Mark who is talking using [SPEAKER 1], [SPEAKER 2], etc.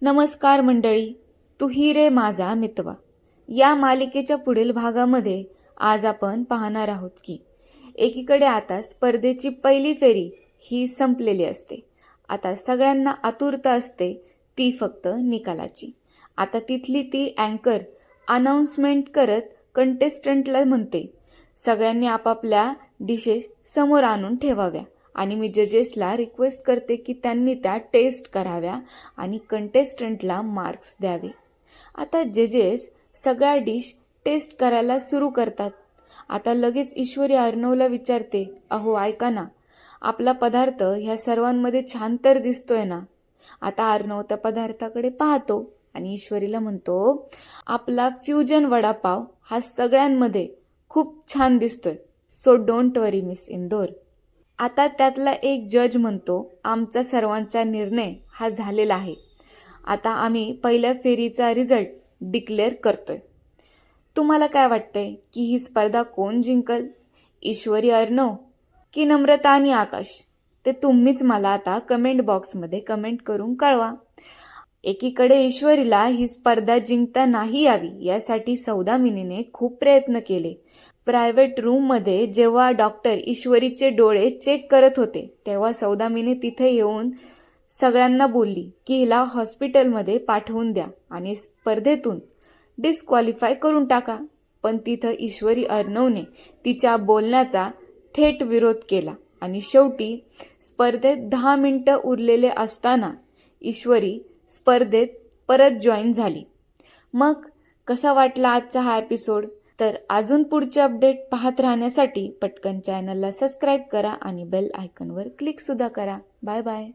[SPEAKER 1] नमस्कार मंडळी, तू ही रे माझा मितवा या मालिकेच्या पुढील भागामध्ये आज आपण पाहणार आहोत की एकीकडे आता स्पर्धेची पहिली फेरी ही संपलेली असते. आता सगळ्यांना आतुरता असते ती फक्त निकालाची. आता तिथली ती अँकर अनाउन्समेंट करत कंटेस्टंटला म्हणते, सगळ्यांनी आपापल्या डिशेस समोर आणून ठेवाव्या आणि मी जजेसला रिक्वेस्ट करते की त्यांनी त्या टेस्ट कराव्या आणि कंटेस्टंटला मार्क्स द्यावे. आता जजेस सगळ्या डिश टेस्ट करायला सुरू करतात. आता लगेच ईश्वरी अर्णवला विचारते, अहो ऐका ना, आपला पदार्थ ह्या सर्वांमध्ये छान तर दिसतोय ना. आता अर्णव त्या पदार्थाकडे पाहतो आणि ईश्वरीला म्हणतो, आपला फ्युजन वडापाव हा सगळ्यांमध्ये खूप छान दिसतोय, so don't worry miss Indore. आता त्यातला एक जज म्हणतो, आमचा सर्वांचा निर्णय हा झालेला आहे. आता आम्ही पहिल्या फेरीचा रिझल्ट डिक्लेअर करतोय. तुम्हाला काय वाटतंय की ही स्पर्धा कोण जिंकल? ईश्वरी अर्णव की नम्रता आणि आकाश? ते तुम्हीच मला आता कमेंट बॉक्समध्ये कमेंट करून कळवा. एकीकडे ईश्वरीला ही स्पर्धा जिंकता नाही यावी यासाठी सौदामिनीने खूप प्रयत्न केले. प्रायव्हेट रूममध्ये जेव्हा डॉक्टर ईश्वरीचे डोळे चेक करत होते तेव्हा सौदामिनी तिथे येऊन सगळ्यांना बोलली की हिला हॉस्पिटलमध्ये पाठवून द्या आणि स्पर्धेतून डिस्क्वालिफाय करून टाका. पण तिथं ईश्वरी अर्णवने तिच्या बोलण्याचा थेट विरोध केला आणि शेवटी स्पर्धेत 10 मिनिटं उरलेले असताना ईश्वरी स्पर्धेत परत जॉईन झाली. मग कसा वाटला आजचा हा एपिसोड? तर अजून पुढचे अपडेट पाहत राहण्यासाठी पटकन चॅनलला सबस्क्राईब करा आणि बेल आयकॉनवर क्लिक सुद्धा करा. Bye bye.